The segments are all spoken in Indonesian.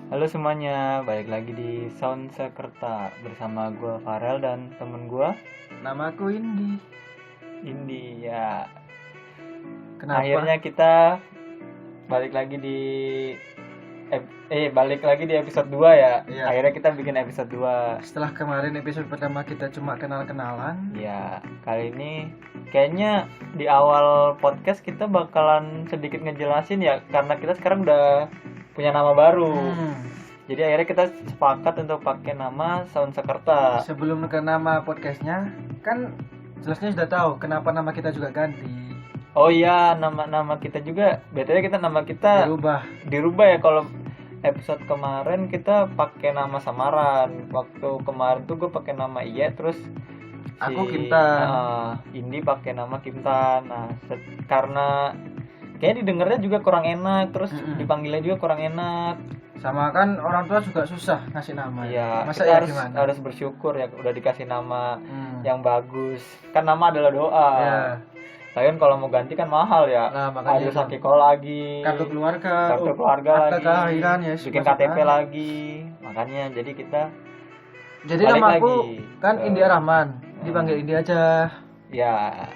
Halo semuanya, balik lagi di Sound Sekerta bersama gue Farel dan temen gue Namaku Indi. Indi ya. Kenapa? Akhirnya kita balik lagi di balik lagi di episode 2 ya. Iya. Akhirnya kita bikin episode 2. Setelah kemarin episode pertama kita cuma kenal-kenalan. Ya, kali ini kayaknya di awal podcast kita bakalan sedikit ngejelasin ya, karena kita sekarang udah punya nama baru. Jadi akhirnya kita sepakat untuk pakai nama Sound Sekerta. Sebelum ke nama podcastnya, kan jelasnya sudah tahu kenapa nama kita juga ganti. Oh iya, nama kita juga. BTW kita nama kita dirubah ya. Kalau episode kemarin kita pakai nama samaran. Waktu kemarin tuh gue pakai nama Iya, terus aku Kimtan. Indi pakai nama Kimtan. Nah, karena kayaknya didengarnya juga kurang enak, terus dipanggilnya juga kurang enak. Sama kan orang tua juga susah ngasih nama. Iya, masa kita ya harus bersyukur ya udah dikasih nama yang bagus. Kan nama adalah doa. Ya. Lagian kalau mau ganti kan mahal ya. Nah, makanya harus akiko lagi. Kartu keluarga lagi. Kelahiran ya. Bikin KTP lagi. Makanya jadi kita. Jadi nama aku kan Indi Rahman. Dipanggil Indi aja. Ya.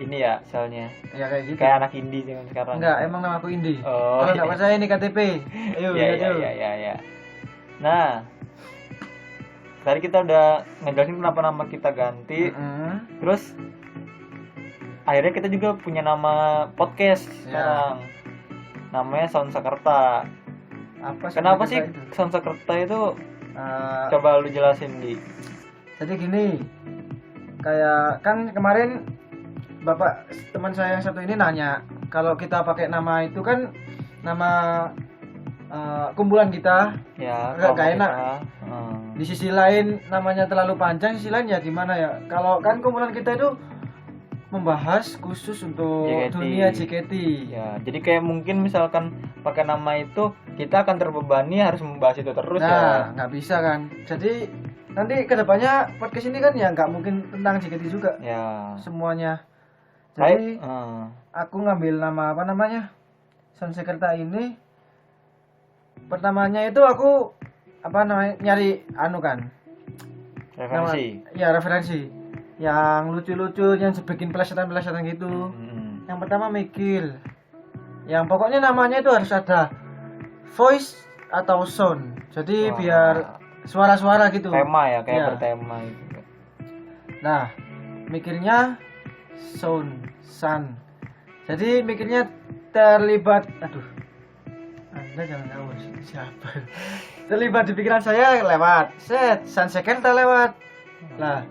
Ini ya soalnya. Ya kayak gitu. Kayak anak Indi zaman sekarang. Enggak, emang nama aku Indi. Oh. Kalau enggak percaya ini KTP. Ayo, ya. Nah, tadi kita udah ngejelasin kenapa nama kita ganti. Terus akhirnya kita juga punya nama podcast sekarang. Namanya Sound Sekerta. Kenapa sih Sound Sekerta itu? Coba lu jelasin, Di. Jadi gini, kayak kan kemarin bapak teman saya yang satu ini nanya, kalau kita pakai nama itu kan nama kumpulan kita, ya gak enak. Di sisi lain namanya terlalu panjang, sisi lain ya gimana ya, kalau kan kumpulan kita itu membahas khusus untuk JKT. Dunia JKT. Ya, jadi kayak mungkin misalkan pakai nama itu kita akan terbebani harus membahas itu terus. Nah, nggak bisa kan. Jadi nanti kedepannya podcast ini kan ya nggak mungkin tentang JKT juga. Ya. Semuanya. Jadi aku ngambil nama apa namanya Sound Sekerta ini. Pertamanya itu aku apa namanya nyari kan. Referensi. Referensi. Yang lucu-lucu, yang bikin pelesetan-pelesetan gitu. Yang pertama mikir, yang pokoknya namanya itu harus ada voice atau sound. Jadi biar suara-suara gitu. Tema ya, kayak bertema gitu. Nah, mikirnya sound, sun. Jadi mikirnya terlibat, Anda jangan tahu siapa. Terlibat di pikiran saya lewat Sound Sekerta lewat. Lah,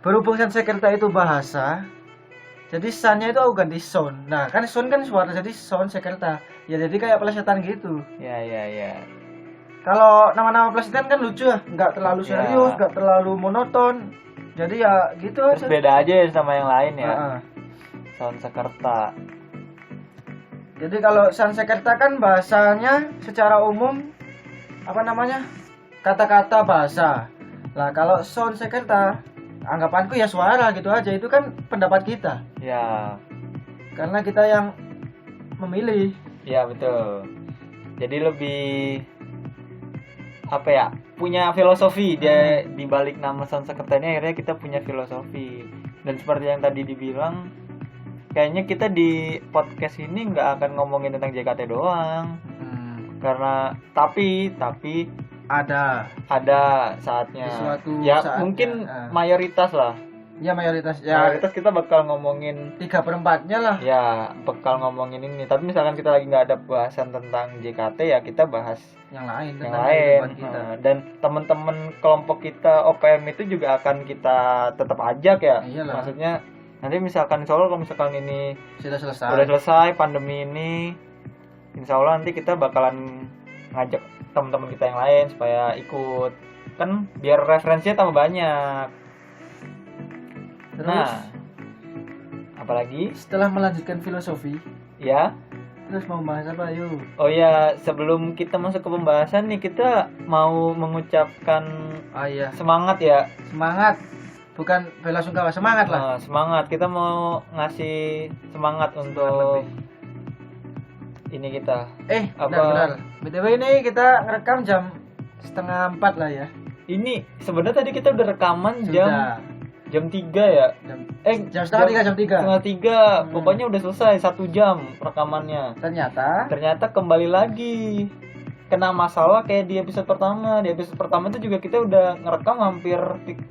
berhubung Sound Sekerta itu bahasa, jadi sunnya itu aku ganti sound. Nah kan sound kan suara, jadi Sound Sekerta. Ya jadi kayak pelesetan gitu. Ya. Kalau nama-nama pelesetan kan lucu ya, nggak terlalu serius, nggak terlalu monoton. Jadi ya gitu aja. Terus beda aja ya sama yang lain ya. Sound Sekerta. Jadi kalau Sound Sekerta kan bahasanya secara umum apa namanya, kata-kata bahasa. Lah kalau Sound Sekerta anggapanku ya suara gitu aja, itu kan pendapat kita. Ya. Karena kita yang memilih. Ya betul. Jadi lebih apa ya? Punya filosofi dia di balik nama Sound Sekerta ini. Akhirnya kita punya filosofi. Dan seperti yang tadi dibilang, kayaknya kita di podcast ini nggak akan ngomongin tentang JKT doang. Karena tapi ada saatnya ya saatnya. Mungkin mayoritas lah ya, mayoritas kita bakal ngomongin 3/4 lah ya, bakal ngomongin ini. Tapi misalkan kita lagi nggak ada bahasan tentang JKT ya kita bahas yang lain kita. Dan teman-teman kelompok kita OPM itu juga akan kita tetap ajak ya. Iyalah. Maksudnya nanti misalkan kalau misalkan ini sudah udah selesai pandemi ini, insya Allah nanti kita bakalan ngajak teman-teman kita yang lain supaya ikut, kan biar referensinya tambah banyak. Terus, nah, apalagi setelah melanjutkan filosofi ya, terus mau bahas apa yuk? Oh ya, sebelum kita masuk ke pembahasan nih, kita mau mengucapkan semangat ya. Semangat, bukan bela sungkawa, semangat lah. Semangat, kita mau ngasih semangat untuk ini kita. Apa? Benar. BTW ini kita ngerekam jam 3:30 lah ya. Ini sebenarnya tadi kita udah rekaman Sudah. jam 3 ya. Jam setengah 3, jam 3. Setengah 3. Pokoknya udah selesai 1 jam rekamannya. Ternyata kembali lagi kena masalah kayak di episode pertama. Di episode pertama itu juga kita udah ngerekam hampir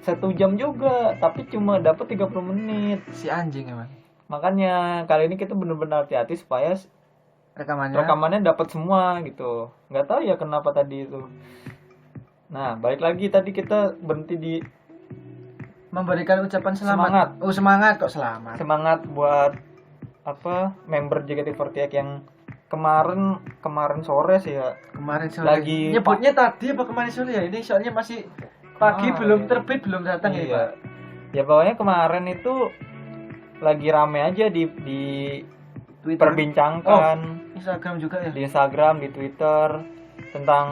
1 jam juga, tapi cuma dapat 30 menit. Si anjing emang. Makanya kali ini kita bener-bener hati-hati supaya rekamannya dapat semua gitu. Nggak tahu ya kenapa tadi itu. Nah, balik lagi tadi kita berhenti di memberikan ucapan selamat. Semangat. Oh, semangat kok selamat. Semangat buat member JKT48 yang kemarin sore sih ya. Kemarin sore. Lagi nyebutnya tadi apa kemarin sore ya? Ini soalnya masih pagi, belum terbit, belum datang ya, Pak. Ya pokoknya kemarin itu lagi rame aja di Twitter. perbincangkan. Instagram juga ya. Di Instagram, di Twitter tentang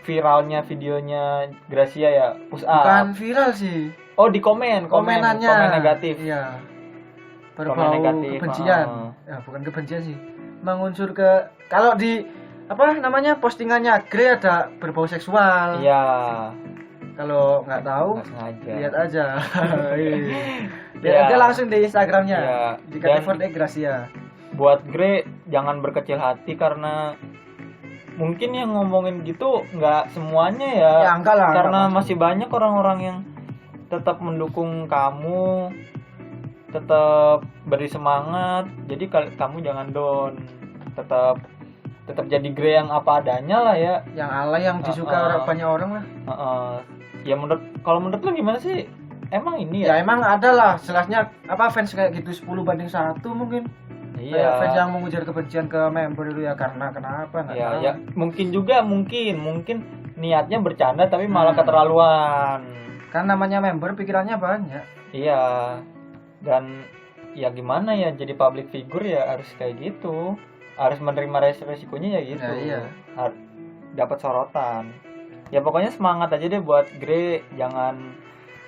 viralnya videonya Gracia ya, push up. Bukan viral sih. Oh, di komen negatif. Iya. Komen Berbau negatif. kebencian. Ya, bukan kebencian sih. Mengunsur ke kalau di postingannya Grey ada berbau seksual. Iya. Kalau nggak tahu, Nggak sengaja. lihat aja. Lihat Iya. aja langsung di Instagramnya. Iya. Di Dan JKT48 Gracia. buat Grey jangan berkecil hati karena mungkin yang ngomongin gitu nggak semuanya ya. Ya enggak lah. Karena enggak masih banyak orang-orang yang tetap mendukung kamu, tetap beri semangat. Jadi kamu jangan down, tetap jadi Grey yang apa adanya lah ya. yang alay, yang disuka banyak orang lah. Ya kalau menurut lu gimana sih? Emang ini Ya ya? emang ada lah, jelasnya fans kayak gitu 10-1 mungkin. Kayak Iya. fans yang mengujar kebencian ke member itu ya karena kenapa nggak Ya, tahu. ya mungkin juga mungkin niatnya bercanda tapi malah keterlaluan. Kan namanya member pikirannya banyak. Iya. Dan ya gimana ya, jadi public figure ya harus kayak gitu. Harus menerima resikonya ya gitu. Ya, iya. Dapat sorotan. Ya pokoknya semangat aja deh buat Grey, jangan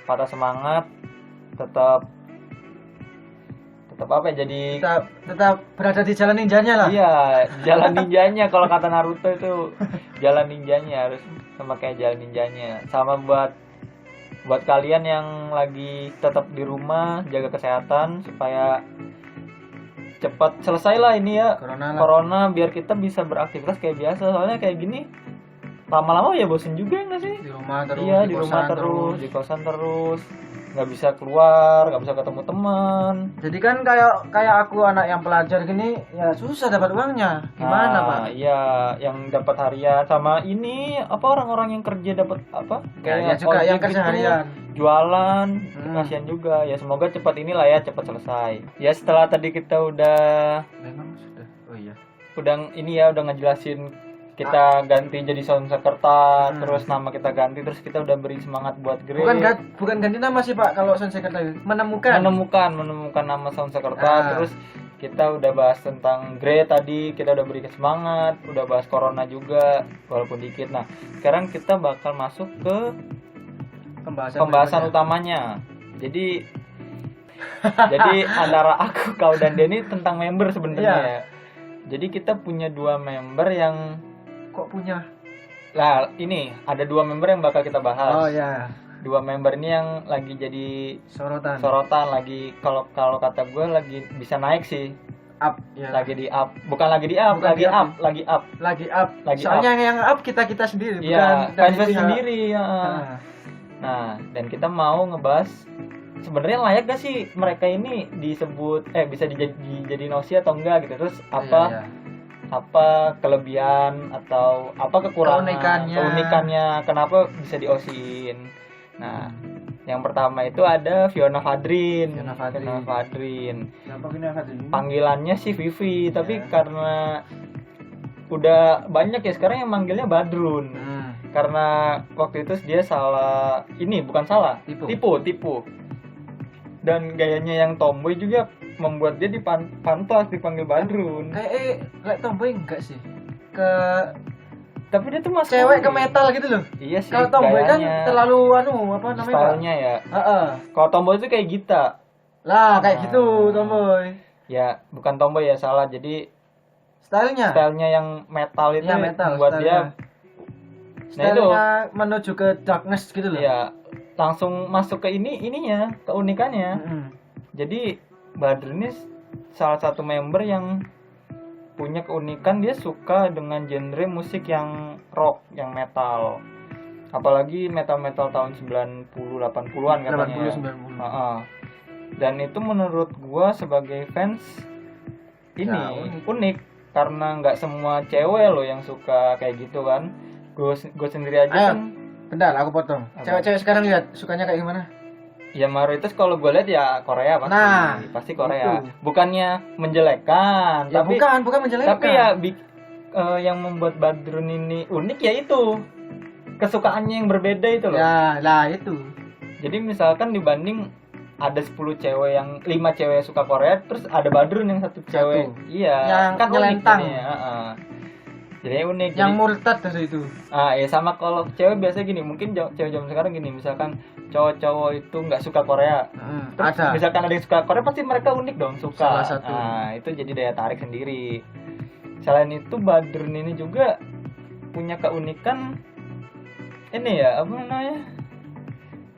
patah semangat, tetap jadi Tetap berada di jalan ninjanya lah. iya, jalan ninjanya. Kalau kata Naruto itu jalan ninjanya harus sama kayak jalan ninjanya. Sama buat kalian yang lagi tetap di rumah, jaga kesehatan supaya cepat selesai lah ini ya corona biar kita bisa beraktivitas kayak biasa. Soalnya kayak gini lama-lama ya bosen juga nggak sih? Di rumah terus. Iya, di rumah terus, di kosan terus, nggak bisa keluar, nggak bisa ketemu teman. Jadi kan kayak aku anak yang pelajar gini ya susah dapat uangnya. Gimana Pak? Iya, yang dapat harian sama ini orang-orang yang kerja dapat Ya juga yang kerja gitu, harian. jualan, kasihan juga. Ya semoga cepat inilah ya, cepat selesai. Ya setelah tadi kita udah Memang sudah. Oh iya. udah ngejelasin kita ganti jadi Sound Sakerta, terus nama kita ganti, terus kita udah beri semangat buat Grey. Bukan ganti nama sih Pak kalau Sound Sakerta menemukan nama Sound Sakerta. Terus kita udah bahas tentang Grey tadi, kita udah beri semangat, udah bahas corona juga walaupun dikit. Nah, sekarang kita bakal masuk ke pembahasan utamanya. Jadi antara aku, kau dan Denny tentang member sebenarnya ya. Jadi kita punya 2 member yang kok punya? Lah, ini ada 2 member yang bakal kita bahas. Oh ya. 2 member ini yang lagi jadi sorotan lagi, kalau kata gue lagi bisa naik sih. Up ya. Lagi di up. Bukan lagi di up, lagi up. Soalnya yang up kita sendiri, bukan fans pihak sendiri ya. Nah, dan kita mau ngebahas sebenarnya layak gak sih mereka ini disebut bisa dijadiin OSI atau enggak gitu. Terus apa kelebihan atau apa kekurangan, keunikannya kenapa bisa di-OSI-in. Nah, yang pertama itu ada Fiona Fadrin. Panggilannya sih Vivi, tapi karena udah banyak ya sekarang yang manggilnya Badrun. Karena waktu itu dia tipu. Dan gayanya yang tomboy juga membuat dia pantas dipanggil Badrun. Kayak tomboy enggak sih? Tapi dia tuh masuk cewek ke metal gitu loh. Iya sih. Kalau tomboy kan terlalu stylenya ya. Kalau tomboy itu kayak Gita. Lah kayak gitu tomboy. Ya bukan tomboy ya, salah. Jadi Stylenya yang metal itu ya metal membuat dia stylenya menuju ke darkness gitu loh. ya langsung masuk ke ininya, keunikannya. Jadi Badrun ini salah satu member yang punya keunikan, dia suka dengan genre musik yang rock, yang metal. Apalagi metal-metal tahun 90 80-an katanya. 80 90. Dan itu menurut gua sebagai fans ini Ya, unik karena nggak semua cewek loh yang suka kayak gitu kan. Gue sendiri aja Ayo, kan. bentar aku potong. Apa? Cewek-cewek sekarang lihat sukanya kayak gimana? Ya mayoritas kalau gue lihat ya Korea pasti. Nah, Pasti Korea. itu. Bukannya menjelekkan, Ya tapi bukan menjelekkan. tapi ya yang membuat Badrun ini unik ya itu kesukaannya yang berbeda itu loh. Ya, lah itu. Jadi misalkan dibanding ada 10 cewek yang 5 cewek suka Korea, terus ada Badrun yang satu cewek. Iya, Yang kan unik nyelentang. jadinya, Jadi unik. Yang Jadi, murtad dari itu. ya sama kalau cewek biasanya gini, mungkin cewek zaman sekarang gini, misalkan cowok-cowok itu nggak suka Korea. Terus Ada. misalkan ada yang suka Korea, pasti mereka unik dong, suka. Salah satu. Nah, itu jadi daya tarik sendiri. Selain itu Badrun ini juga punya keunikan ini ya, apa namanya?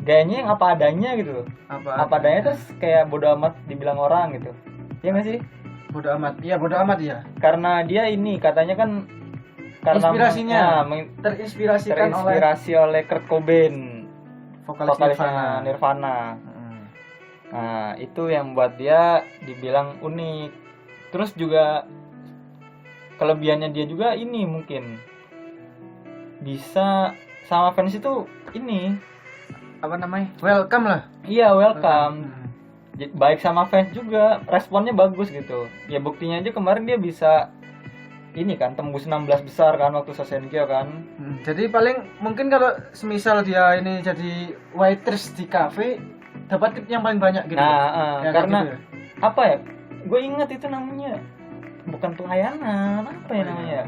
Gayanya yang apa adanya gitu loh. Apa adanya terus kayak bodo amat dibilang orang gitu. Iya nggak sih? Bodo amat. Iya, bodo amat ya. Karena dia ini katanya kan karena Inspirasinya terinspirasi terinspirasi oleh Kurt Cobain, oleh vokalisnya Nirvana. Nah, itu yang buat dia dibilang unik. Terus juga kelebihannya dia juga ini mungkin bisa sama fans itu ini apa namanya? Welcome lah. iya welcome. Baik sama fans juga, responnya bagus gitu. Ya buktinya aja kemarin dia bisa ini kan tembus 16 besar kan waktu Sosenkyo kan. Jadi paling mungkin kalau semisal dia ini jadi waitress di cafe dapat tip yang paling banyak gitu. Nah, Ya, karena gitu ya. apa ya? Gue ingat itu namanya bukan pelayanan, apa ya namanya?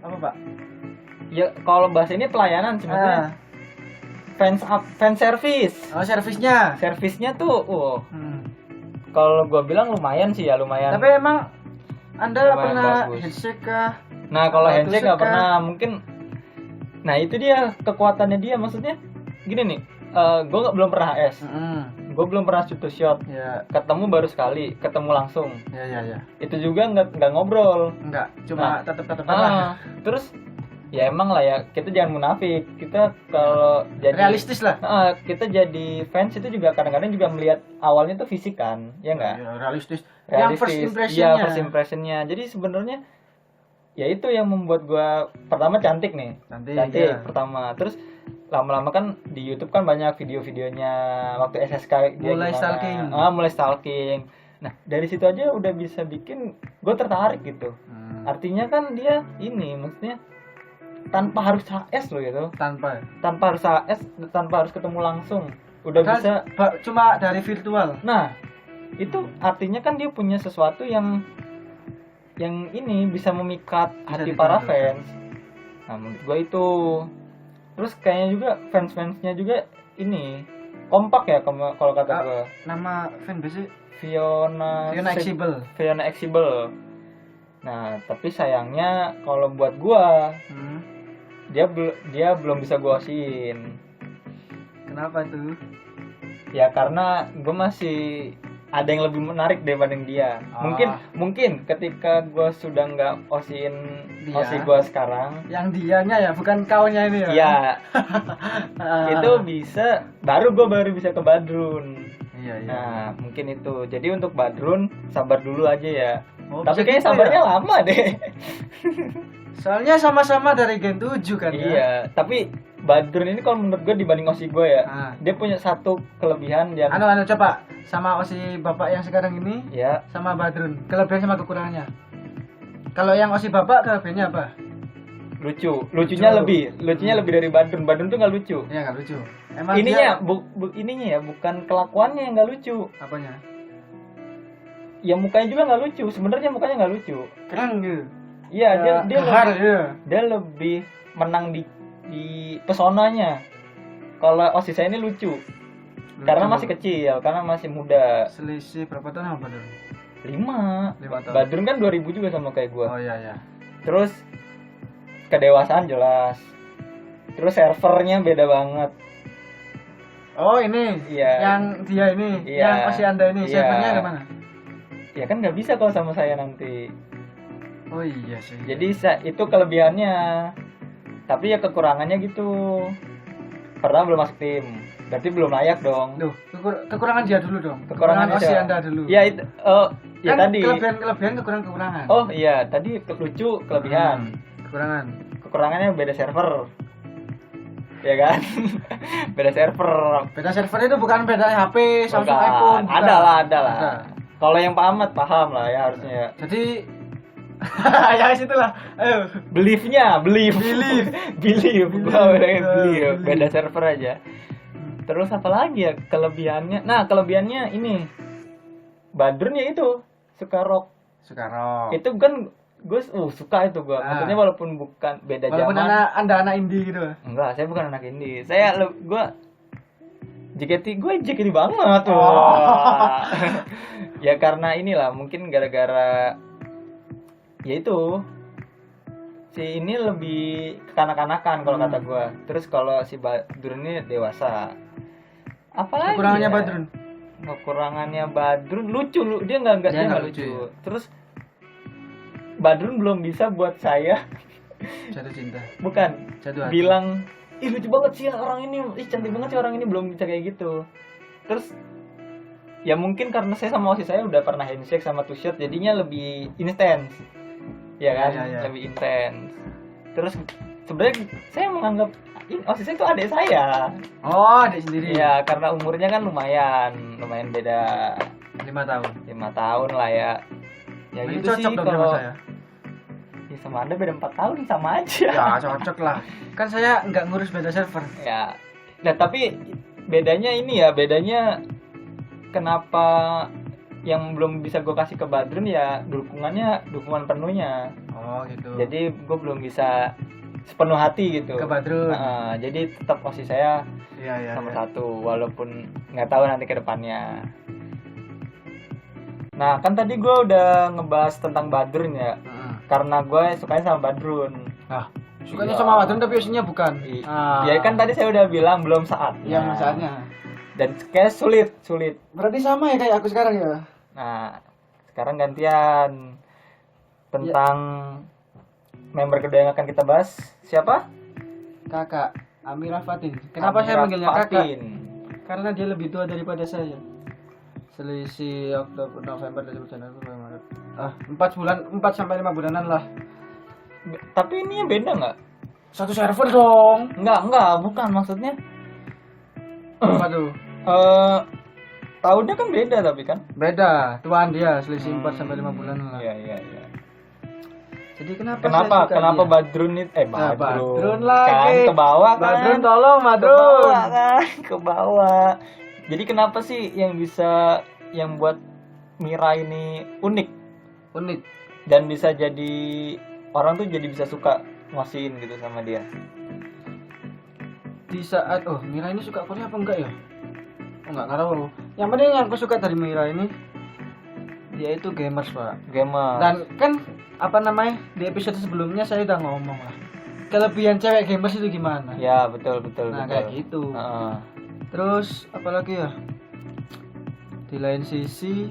Apa, Pak? Ya kalau bahasa ini pelayanan sebenarnya. Fan service. Oh, servisnya. Servisnya tuh, kalau gue bilang lumayan sih ya, lumayan. Tapi emang Anda lumayan pernah bagus. handshake kah? Nah kalau Atau handshake nggak tusuk pernah, mungkin. Nah itu dia kekuatannya dia, maksudnya gini nih, gue belum pernah HS, gue belum pernah shoot to shot, Ya, ketemu baru sekali, ketemu langsung. ya. Itu juga nggak ngobrol. Enggak, cuma tatap-tatapan lah. Terus ya emang lah ya, kita jangan munafik. Kita kalau jadi Realistis lah. kita jadi fans itu juga kadang-kadang juga melihat awalnya tuh fisik kan, ya nggak? Ya, realistis. Yang Realistis. first Iya, impression-nya. first impression-nya. Jadi sebenarnya ya itu yang membuat gua pertama cantik nih. Cantik ya. pertama. Terus lama-lama kan di YouTube kan banyak video-videonya waktu SSK dia Mulai gimana. stalking. Mulai stalking. Nah, dari situ aja udah bisa bikin gue tertarik gitu. Artinya kan dia ini maksudnya tanpa harus HS loh gitu. Tanpa harus HS, tanpa harus ketemu langsung. Udah bisa cuma dari virtual. Nah, itu artinya kan dia punya sesuatu yang ini bisa memikat hati para fans. Nah, menurut gue itu. Terus kayaknya juga fans-fansnya juga ini kompak ya kalau kata gue. Nama fanbase Fiona Exibel. Nah, tapi sayangnya kalau buat gue dia belum bisa gue osin. Kenapa tuh? Ya karena gue masih ada yang lebih menarik daripada dia. Mungkin ketika gue sudah nggak osin osi gue sekarang, yang dianya ya, bukan kaunya ini ya. Iya. Itu bisa baru bisa ke Badrun. Iya. Nah, mungkin itu. Jadi untuk Badrun sabar dulu aja ya. Tapi Bisa kayaknya gitu sabarnya ya? lama deh. Soalnya sama-sama dari Gen 7 kan ya. Iya, tapi Badrun ini kalau menurut gue dibanding Osi gue ya, dia punya satu kelebihan yang coba sama Osi Bapak yang sekarang ini ya sama Badrun, kelebihan sama kekurangannya. Kalau yang Osi Bapak kelebihannya apa? lucunya lebih dari Badrun tuh nggak lucu. Iya, nggak lucu. Emang ininya ininya ya, bukan kelakuannya yang nggak lucu. Apanya? Ya mukanya juga nggak lucu, sebenarnya mukanya nggak lucu. Keren gitu. Iya, dia dia lebih menang di pesonanya. Kalau Osi saya ini lucu. Karena masih kecil, karena masih muda. Selisih berapa tahun sama Badrun? 5 tahun. Badrun kan 2000 juga sama kayak gua. Oh iya. Terus kedewasaan jelas. Terus servernya beda banget. Oh ini, Iya. yang dia ini, Iya. yang masih Anda ini, Iya. servernya kemana? Ya kan nggak bisa kalau sama saya nanti. Oh iya sih. Jadi itu kelebihannya. Tapi ya kekurangannya gitu. Pertama belum masuk tim. Berarti belum layak dong. Duh, kekurangan dia dulu dong. Kekurangan Osi siapa? Anda dulu. Ya itu ya Kan tadi. kelebihan kekurangan. Oh iya, tadi lucu kelebihan. Kekurangan. Kekurangannya beda server. Ya kan? Beda server. Beda server itu bukan beda HP, Samsung, Bukan. iPhone. bukan. Ada lah. Ada. Kalau yang Pak Ahmad paham lah ya harusnya. Jadi ya situlah. Ayo. Believe-nya, believe. Gua bilangin believe. Believe. Beda server aja. Terus apa lagi ya kelebihannya? Nah, kelebihannya ini. Badrun ya itu suka rock. Sekarang. Itu kan gue suka itu gue. Maksudnya walaupun bukan beda Walaupun zaman. Anda anak indie gitu. Enggak, saya bukan anak indie. Saya gue JKT banget tuh. Oh. Ya karena inilah mungkin gara-gara ya itu si ini lebih kekanak-kanakan kalau kata gue. Terus kalau si Badrun ini dewasa. Apalagi Kekurangannya ya? Badrun. Kekurangannya Badrun lucu dia nggak Dia nggak lucu. lucu, ya? Terus Badrun belum bisa buat saya Jatuh cinta. bukan Jatuh hati. bilang ih lucu banget sih orang ini, ih cantik banget sih orang ini, belum bisa kayak gitu. Terus ya mungkin karena saya sama osis saya udah pernah handshake sama two shot jadinya lebih intens ya kan, Iya. lebih intens. Terus sebenarnya saya menganggap osis saya itu adik saya Oh, adik sendiri. ya karena umurnya kan lumayan beda 5 tahun. 5 tahun lah ya. Ya Ini gitu sih cocok dong sama kalau saya. ya sama Anda beda 4 tahun sama aja. Ya cocok lah. Kan saya nggak ngurus beda server. Ya. Nah, tapi bedanya ini ya, bedanya kenapa yang belum bisa gue kasih ke Badrun ya dukungan penuhnya. Oh gitu. Jadi gue belum bisa sepenuh hati gitu. Ke Badrun. Jadi tetap posisi saya Iya. nomor 1 walaupun nggak tahu nanti ke depannya. Nah, kan tadi gue udah ngebahas tentang Badrun ya. Karena gue sukanya sama Badrun. Nah, sukanya Iya. sama Badrun tapi usianya bukan. Ya kan tadi saya udah bilang belum saatnya. Iya, misalnya. Dan kayak sulit. Berarti sama ya kayak aku sekarang ya. Nah, sekarang gantian tentang member kedua yang akan kita bahas. Siapa? Kakak Amira Fatin. Kenapa saya Amira manggilnya kakak? Fatin. Karena dia lebih tua daripada saya. Selisih Oktober, November, Desember, Januari, Februari, Maret. 4 sampai 5 bulanan lah. Tapi ini beda nggak? Satu server dong. Enggak, bukan maksudnya. Apa tuh? Tahunnya kan beda tapi kan? Beda, tuaan dia selisih 4 sampai 5 bulanan lah. Iya. Jadi kenapa Kenapa dia? Badrun itu Badrun lagi. Kan ke bawah kan? Badrun tolong, Ke Badrun. bawah kan? Ke bawah. Jadi kenapa sih yang buat Mira ini unik Unik. dan bisa jadi orang tuh jadi bisa suka ngasihin gitu sama dia? Di saat Mira ini suka Korea apa enggak ya? Enggak tahu. Yang penting yang aku suka dari Mira ini dia itu gamers, Pak. Gamer. Dan kan di episode sebelumnya saya udah ngomong lah. Kelebihan cewek gamers itu gimana? Ya betul. Nah, kayak gitu. Heeh. Terus apalagi ya? Di lain sisi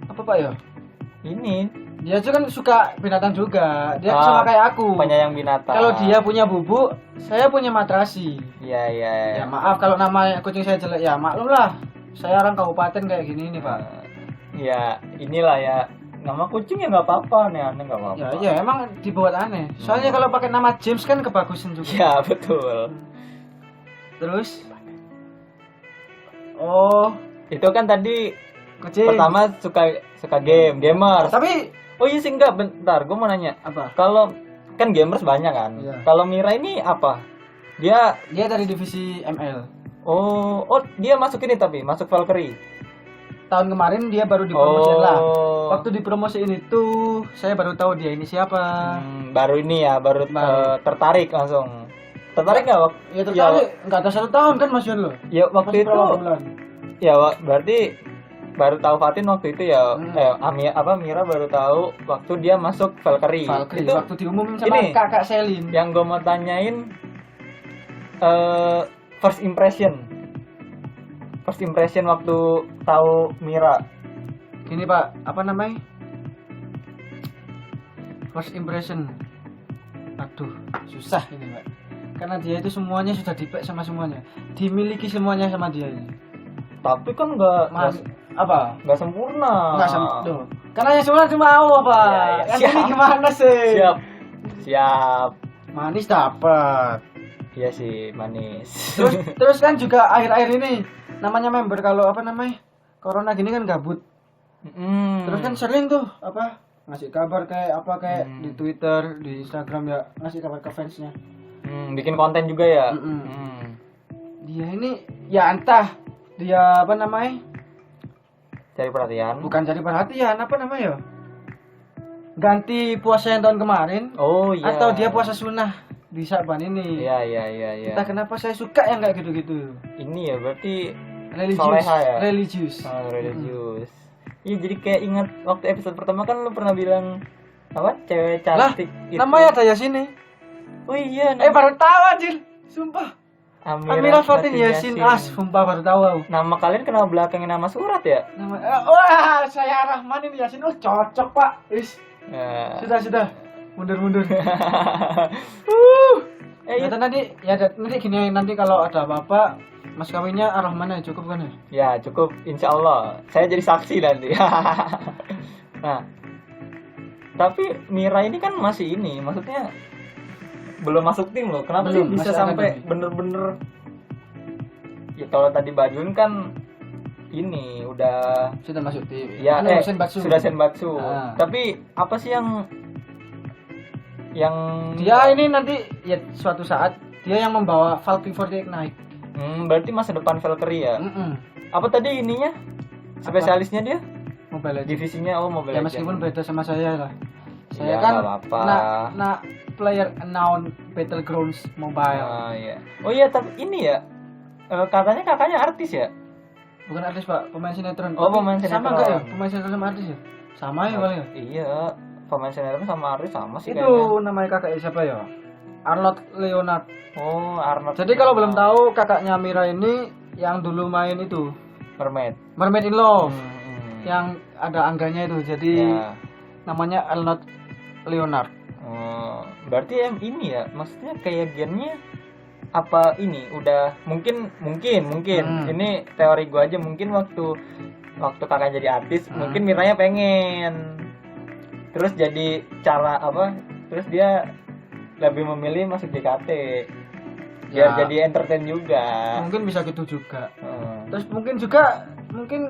apa Pak ya? Ini Dia juga kan suka binatang juga. Dia Ah, sama kayak aku. penyayang binatang. Kalau dia punya bubuk, saya punya matrasi. Iya. Ya maaf kalau nama kucing saya jelek, ya maklum lah. Saya orang kabupaten kayak gini nih Pak. Ya inilah ya. Nama kucing ya nggak apa-apa, aneh nggak apa-apa. Ya emang dibuat aneh. Soalnya kalau pakai nama James kan kebagusan juga. Ya betul. Terus Itu kan tadi kucing. pertama suka gamers. Tapi Oh iya sih enggak, bentar, gue mau nanya. apa? Kalau kan gamers banyak kan. Iya. Kalau Mira ini apa? Dia Dia dari divisi ML. dia masuk ini tapi masuk Valkyrie. Tahun kemarin dia baru dipromosiin lah. Oh. Waktu dipromosiin itu saya baru tahu dia ini siapa. Baru ini ya, baru tertarik langsung. Tertarik nggak waktu? Ya tertarik, nggak ada 1 tahun kan Mas Yon lo. Ya waktu Masih itu. berapa bulan? Ya berarti baru tahu Fatin waktu itu ya. Mira baru tahu waktu dia masuk Valkyrie. Valkyrie Itu waktu diumumin sama ini, kakak Selin. yang gue mau tanyain first impression waktu tahu Mira. Gini Pak, apa namanya? First impression. Aduh, susah ini Pak. Karena dia itu semuanya sudah dipek sama semuanya, dimiliki semuanya sama dia ini. Tapi kan nggak sempurna. Enggak sempurna. Karena yang sempurna cuma mau apa? Iya, Kan siap. ini gimana sih? Siap. Manis dapat. Iya sih, manis. Terus kan juga akhir-akhir ini namanya member kalau apa namanya? Corona gini kan gabut. Terus kan sering tuh apa? Ngasih kabar kayak di Twitter, di Instagram ya, ngasih kabar ke fansnya. Bikin konten juga ya. Dia ini ya entah dia apa namanya? Cari perhatian. Bukan cari perhatian, apa namanya ya? Ganti puasa yang tahun kemarin. Oh iya. Atau dia puasa sunnah di Syaban ini. Iya. Entah kenapa saya suka yang kayak gitu-gitu. Ini ya berarti Religius. soleha ya? Religius. Religius. Iya, jadi kayak ingat waktu episode pertama kan lu pernah bilang apa? Cewek cantik itu. Namanya ada ya sini. Oh iya. Baru tahu anjir. Sumpah. Amira Fatin Yasin. Sumpah baru tahu. Nama kalian kenal belakangin nama surat ya? Wah, saya Rahman ini Yasin. Oh, cocok, Pak. Ya. Sudah. Mundur. Nanti gini, nanti kalau ada apa-apa mas kawinnya Ar-Rahman aja cukup kan ya? Ya cukup, insya Allah. Saya jadi saksi nanti. Nah, tapi Mira ini kan masih ini, maksudnya belum masuk tim loh. Kenapa belum, sih bisa sampai bener-bener? Ya kalau tadi Bajun kan ini udah sudah masuk tim. Ya, Senbatsu. sudah Senbatsu. Tapi apa sih yang dia ini nanti ya suatu saat dia yang membawa Valkyrie 48 naik. Berarti masa depan Valkyrie ya? Apa tadi ininya? Spesialisnya dia? Mobile Legends. Divisinya Mobile Legends. Ya meskipun beda sama saya lah. Saya Ya, kan player unknown Battlegrounds Mobile. Oh iya, tapi ini ya katanya kakaknya artis ya? Bukan artis Pak, pemain sinetron. Pemain sinetron. Sama enggak ya? Pemain sinetron sama artis ya? Sama ya paling ya? Iya, pemain sinetron sama artis sama sih itu kayaknya. namanya kakaknya siapa ya? Arnold Leonard. Oh, Arnold. Jadi kalau belum tahu kakaknya Mira ini yang dulu main itu Mermaid in Love. Yang ada angganya itu. Jadi namanya Arnold Leonard. Berarti ini ya, maksudnya kayak gennya apa ini udah mungkin ini teori gua aja, mungkin waktu kakak jadi artis mungkin Miranya pengen terus jadi cara apa, terus dia lebih memilih masuk JKT biar jadi entertain juga. Mungkin bisa gitu juga. Terus mungkin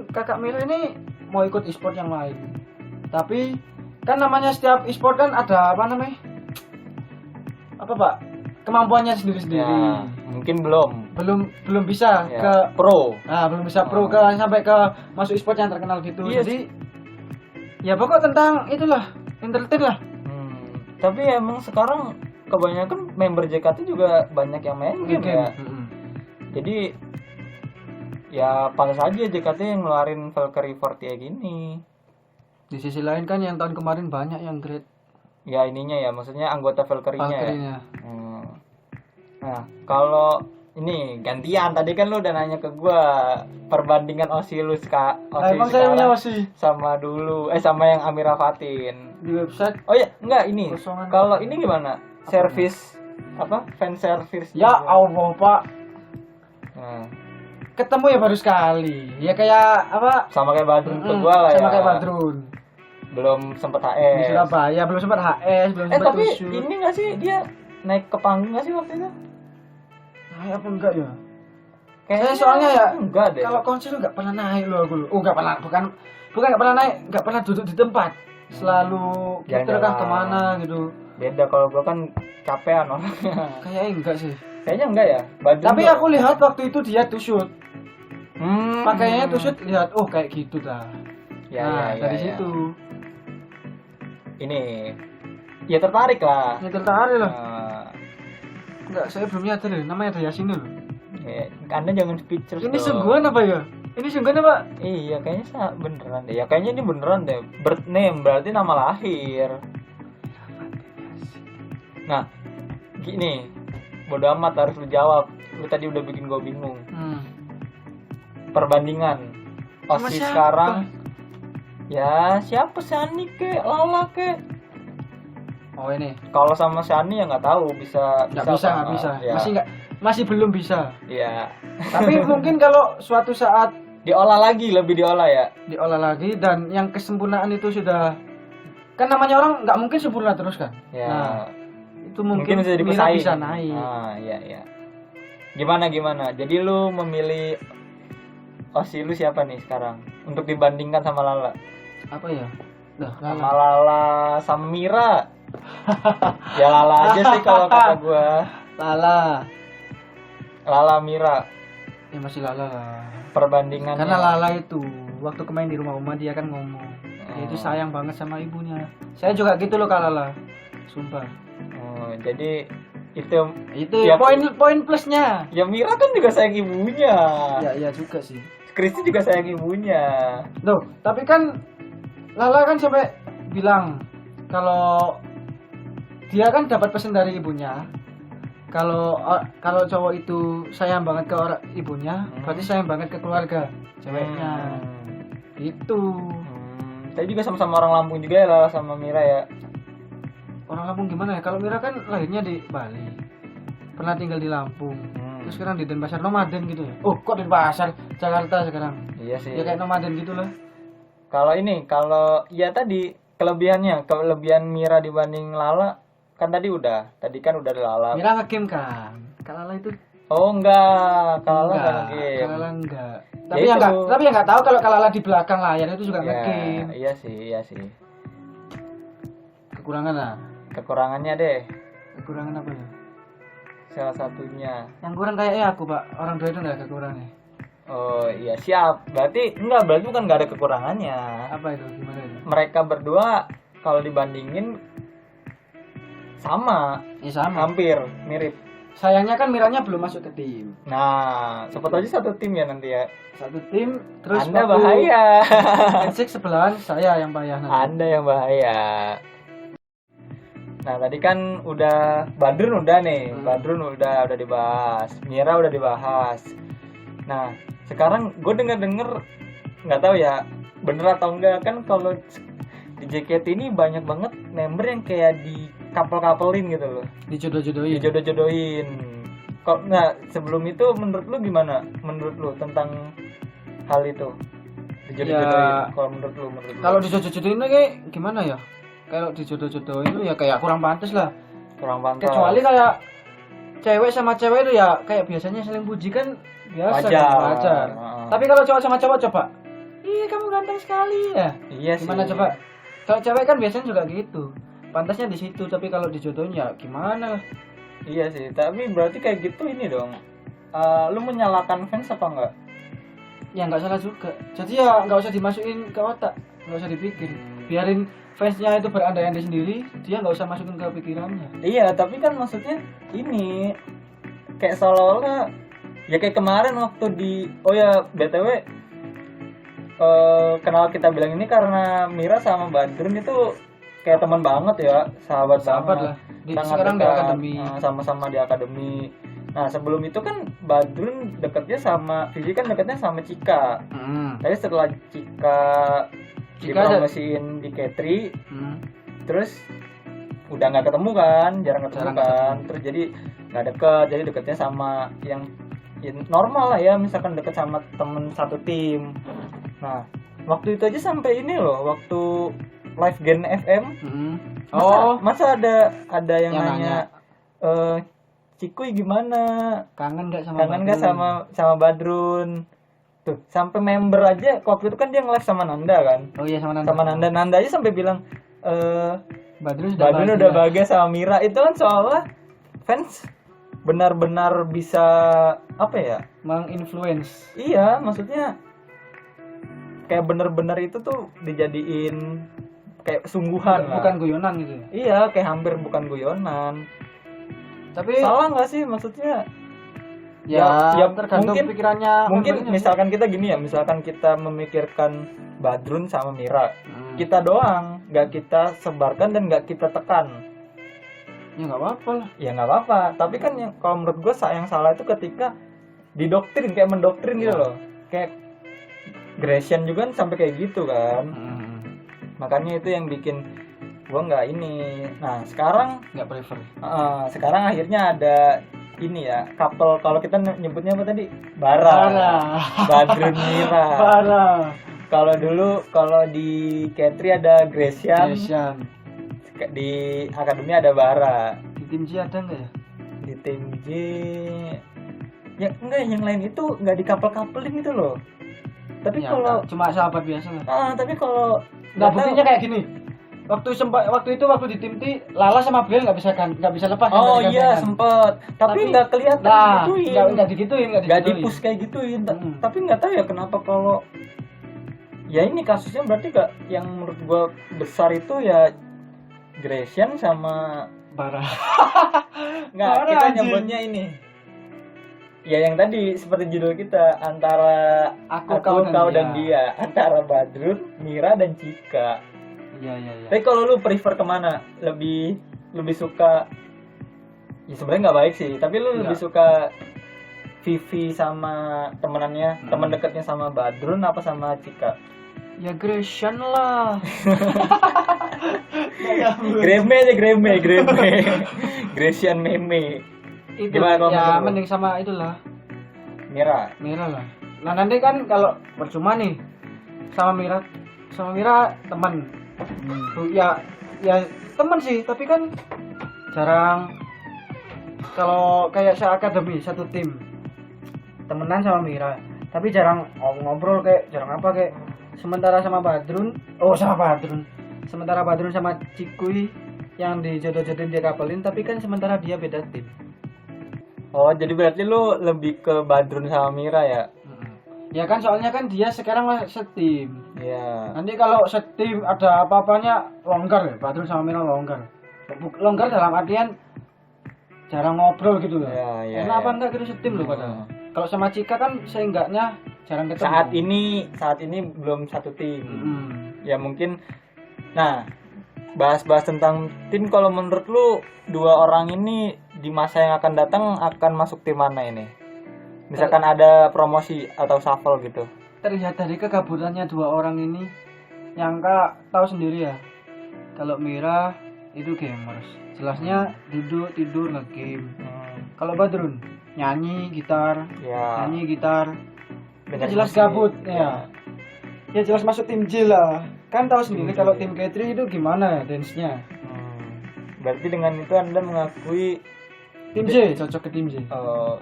kakak Mira ini mau ikut e-sport yang lain. Tapi kan namanya setiap e-sport kan ada apa namanya? Apa Pak? Kemampuannya sendiri-sendiri. Ya, mungkin belum bisa ke pro. Belum bisa pro sampai ke masuk e-sport yang terkenal gitu. Yes. Jadi ya pokok tentang itulah, entertain lah. Tapi emang sekarang kebanyakan member JKT juga banyak yang main game ya. Jadi ya pantas aja JKT yang ngeluarin Valkyrie 48 gini. Di sisi lain kan yang tahun kemarin banyak yang grade. Ya ininya ya, maksudnya anggota Valkyrie-nya ya. Nah, kalau ini gantian, tadi kan lu udah nanya ke gua perbandingan Osi Emang saya punya Osi sama dulu sama yang Amira Fatin di website. Oh ya, enggak ini. Kalau ini gimana? Service fan service ya Allah Pak. Nah, ketemu ya baru sekali ya, kayak apa sama kayak Badrun ke gua lah ya. Sama kayak Badrun, belum sempet HS di Surabaya, belum sempat HS, belum sempat tapi tusuk. ini nggak sih dia naik ke panggung nggak sih waktu itu? Naik apa enggak ya? Kayaknya soalnya ya enggak deh. Kalau konser nggak pernah naik loh aku. Nggak pernah, bukan nggak pernah naik, nggak pernah duduk di tempat. Selalu puter kan kemana gitu. Beda kalau gua kan capean orangnya. Kayaknya enggak sih. Kayaknya enggak ya. Badrun tapi aku lihat waktu itu dia tusuk. Pakaiannya tusuk, lihat kayak gitu dah. Ya, dari situ. Ini ya tertarik lah. Ya tertarik lah. Enggak, saya belum nyadar ya, namanya ada Yasin loh. Anda jangan speechless. Ini sungguhan apa ya? Ini sungguhnya Pak. Iya, kayaknya beneran deh. Ya kayaknya ini beneran deh. Birth name berarti nama lahir. Nah, gini. Bodo amat harus lu jawab. Lu tadi udah bikin gue bingung. Perbandingan. Sama Osi siapa? sekarang. Ya, siapa Shani ke, Lala ke? Oh ini. Kalau sama Shani ya nggak tahu bisa Nggak apa bisa. nggak. Ya. Masih belum bisa. Iya. Tapi mungkin kalau suatu saat Diolah lagi, lebih diolah ya. diolah lagi dan yang kesempurnaan itu sudah, kan namanya orang nggak mungkin sempurna terus kan. Ya. Nah, itu mungkin bisa jadi Mira pesaing. bisa naik. Ah, iya. Gimana? Jadi lu memilih Osi lu siapa nih sekarang untuk dibandingkan sama Lala? Apa ya? Dah, Sama Lala sama Mira. Ya Lala aja sih kalau kata gua. Lala Mira. Ya masih Lala lah. Perbandingannya. Karena Lala itu waktu kemarin di rumah Uma dia kan ngomong, dia itu sayang banget sama ibunya. Saya juga gitu loh Kak Lala. Sumpah. Oh, jadi itu Ya, poin plusnya. ya Mira kan juga sayang ibunya. Ya juga sih. Kristi juga sayang ibunya. Loh, tapi kan Lala kan sampai bilang kalau dia kan dapat pesan dari ibunya. Kalau cowok itu sayang banget ke orang ibunya, berarti sayang banget ke keluarga ceweknya. Gitu. Saya juga sama-sama orang Lampung juga ya Lala sama Mira ya. Orang Lampung gimana ya? Kalau Mira kan lahirnya di Bali, pernah tinggal di Lampung, terus sekarang di Denpasar, nomaden gitu ya. Oh, kok Denpasar, Jakarta sekarang? Iya sih. Ya kayak nomaden gitu lah. Kalau ya tadi kelebihan Mira dibanding Lala kan tadi kan udah Lala. Mira nge-game kan? Kalau Lala itu Oh enggak, kalau Lala enggak nge-game. Kalau Lala enggak. Ya Tapi yang enggak tahu kalau Lala di belakang layar itu juga ya, nge-game. Iya sih. Kekurangan lah. Kekurangannya deh. Kekurangan apa ya? Salah satunya. Yang kurang kayaknya aku, Pak. Orang tua itu enggak ada kekurangannya. Oh iya siap. Berarti bukan nggak ada kekurangannya. Apa itu? Gimana itu? Mereka berdua kalau dibandingin sama. Ya sama. Hampir mirip. Sayangnya kan Miranya belum masuk ke tim. Nah, siapa tahu aja satu tim ya nanti ya. Satu tim, terus Anda bahaya. Handshake sebelahan, saya yang payah nanti. Anda yang bahaya. Nah, tadi kan udah Badrun udah nih. Badrun udah dibahas. Mira udah dibahas. Nah, sekarang gue denger nggak tahu ya bener atau enggak kan kalau di JKT ini banyak banget member yang kayak di couple-couplein gitu loh. Dijodoh-jodohin. Kok nggak sebelum itu menurut lu gimana? Menurut lu tentang hal itu? Dijodoh-jodohin. Ya, Kalau menurut lu. Kalau dijodoh-jodohin itu kayak gimana ya? Kalau dijodoh-jodohin itu ya kayak kurang pantas lah. Kurang pantas. Kecuali kayak cewek sama cewek itu ya kayak biasanya saling puji kan biasa wajar. Tapi kalau cowok sama cowok coba, ih kamu ganteng sekali ya. Iya sih. Gimana coba? Kalau cewek kan biasanya juga gitu. Pantasnya di situ, tapi kalau dijodohin ya gimana? Iya sih, tapi berarti kayak gitu ini dong. Lu menyalahkan fans apa enggak? Ya nggak salah juga. Jadi ya nggak usah dimasukin ke otak, nggak usah dipikir. Biarin fansnya itu berandai-andai sendiri, dia nggak usah masukin ke pikirannya. Iya, tapi kan maksudnya ini kayak seolah-olah ya kayak kemarin waktu BTW kenal kita bilang ini karena Mira sama Badrun itu kayak teman banget ya, sahabat banget lah. sekarang di akademi. Sama-sama di akademi. Nah sebelum itu kan Badrun deketnya sama Vivi kan deketnya sama Cika. Tapi setelah Cika dipromosiin di K3, terus udah nggak ketemu kan, jarang ketemu kan. Terus jadi nggak deket, jadi deketnya sama yang normal lah ya, misalkan deket sama temen satu tim. Nah waktu itu aja sampai ini loh, waktu live Gen FM. Masa ada yang nanya Cikuy gimana? Kangen nggak sama Badrun? Tuh, sampai member aja waktu itu kan dia nge-live sama Nanda kan? Oh iya sama Nanda. Sama Nanda aja sampai bilang Badrun udah bahagia sama Mira. Itu kan soalnya fans benar-benar bisa apa ya? Menginfluence. Iya, maksudnya kayak benar-benar itu tuh dijadiin kayak sungguhan lah. Bukan guyonan gitu ya? Iya, kayak hampir bukan guyonan. Tapi salah nggak sih maksudnya? Ya tergantung mungkin pikirannya membernya. misalkan kita gini ya, misalkan kita memikirkan Badrun sama Mira, kita doang, nggak kita sebarkan dan nggak kita tekan. Ya nggak apa-apa lah. Ya nggak apa-apa, tapi kan yang kalau menurut gue yang salah itu ketika didoktrin, kayak mendoktrin gitu loh, kayak Grecian juga kan sampai kayak gitu kan. Makanya itu yang bikin gue nggak ini. Nah sekarang Nggak prefer. sekarang akhirnya ada ini ya, couple, kalau kita nyebutnya apa tadi, Bara. Badrun Mira. Bara. Kalau dulu kalau di Katri ada Grecian, di akademi ada Bara. Di tim J ada nggak ya? Di tim J ya enggak, yang lain itu nggak di couple-couplein itu loh. Tapi Ya, kalau cuma sahabat biasa lah. tapi kalau Nah buktinya kayak gini. Waktu di tim T, Lala sama Brian nggak bisa lepas. oh iya sempet, tapi nggak kelihatan digituin. Nggak digituin, nggak dipus kayak gituin. Tapi nggak tahu ya kenapa kalau ya ini kasusnya berarti gak, yang menurut gua besar itu ya Grecian sama Bara. nggak, Bara, kita anjing. nyebutnya ini ya yang tadi seperti judul kita, antara Aku, kau kau, dan dia, antara Badrun, Mira dan Cika. Iya. Tapi kalau lu prefer kemana? Lebih suka, ya sebenarnya nggak baik sih, tapi lu lebih suka Vivi sama temenannya, teman dekatnya sama Badrun apa sama Cika? Ya Grecian lah. Greme aja, Greme. Grecian meme. Itu Gimana kalau ya menurut lu? mending sama itulah. Mira. Lah. Nah nanti kan kalau percuma nih sama Mira teman. Tuh, ya teman sih, tapi kan jarang. Kalau kayak seakademi satu tim temenan sama Mira, tapi jarang ngobrol, kayak jarang apa kayak. Sementara Badrun sama Cikui yang dijodoh-jodohin dia kapelin, tapi kan sementara dia beda tim. Oh, jadi berarti lu lebih ke Badrun sama Mira ya? Ya kan soalnya kan dia sekarang setim. Iya. Nanti kalau setim ada apa-apanya longgar ya, Badrun sama Mira longgar. Longgar dalam artian jarang ngobrol gitu ya. Iya. Karena apa enggak kita setim loh padahal. Kalau sama Cika kan seenggaknya jarang ketemu. Saat ini belum satu tim. Ya mungkin. Nah, bahas tentang tim, kalau menurut lu dua orang ini di masa yang akan datang akan masuk tim mana ini? Misalkan ada promosi atau shuffle gitu. Terlihat dari kegabutannya dua orang ini, yang Kak tahu sendiri ya. Kalau Mira itu gamers, jelasnya duduk tidur nge-game. Kalau Badrun nyanyi gitar, Dengan jelas musik. gabut ya. Ya jelas masuk tim J lah. Kan tahu sendiri kalau tim Katri itu gimana dance-nya. Berarti dengan itu Anda mengakui Tim J cocok ke tim J.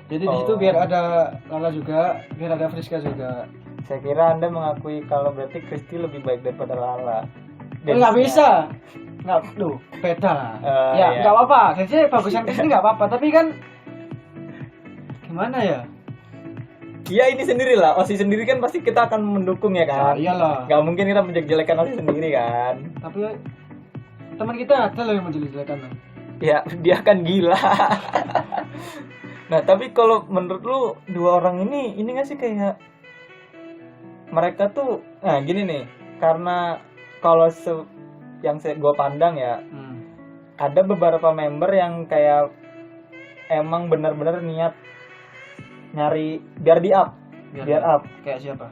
Jadi di situ biar ada Lala juga, biar ada Friska juga. Saya kira Anda mengakui kalau berarti Kristi lebih baik daripada Lala. Nggak bisa. Nggak, tuh beda lah. Ya nggak apa-apa. Jadi bagusan Kristi nggak apa-apa. Tapi kan gimana ya? Iya, ini sendiri lah. Osi sendiri kan pasti kita akan mendukung ya kan. Iyalah. Gak mungkin kita menjelek-jelekan Osi sendiri kan. Tapi teman kita ada loh yang menjelek-jelekan. Ya, dia kan gila. Nah, tapi kalau menurut lu dua orang ini nggak sih kayak mereka tuh, nah gini nih, karena kalau yang gue pandang ya, ada beberapa member yang kayak emang benar-benar niat nyari biar up. Kayak siapa?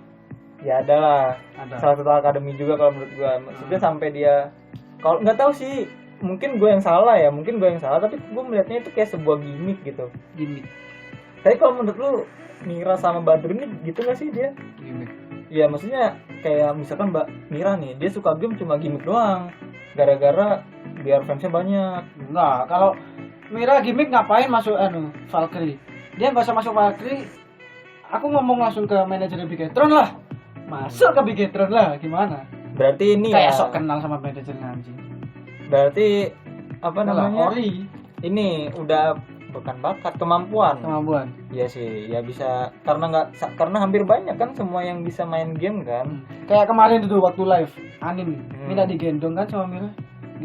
Ya adalah Ada. salah satu akademi juga kalau menurut gue. Maksudnya sampai dia, kalau nggak tahu sih, mungkin gue yang salah, tapi gue melihatnya itu kayak sebuah gimmick gitu. Gimmick. Tapi kalau menurut lu Mira sama Badrun ini gitu nggak sih dia? Gimmick. Ya maksudnya kayak misalkan Mbak Mira nih, dia suka game cuma gimmick doang, gara-gara biar fansnya banyak. Enggak, kalau Mira gimmick ngapain masuk Valkyrie? Dia nggak usah masuk Valkyrie. Aku ngomong langsung ke manajer Bigetron lah. Masuk ke Bigetron lah, gimana? Berarti ini Kayak ya. sok kenal sama manajernya anjing. Berarti apa namanya? Ori. Ini udah bukan bakat, kemampuan. Iya sih, ya bisa karena hampir banyak kan semua yang bisa main game kan. Kayak kemarin itu waktu live Anin minta digendong kan sama Mira.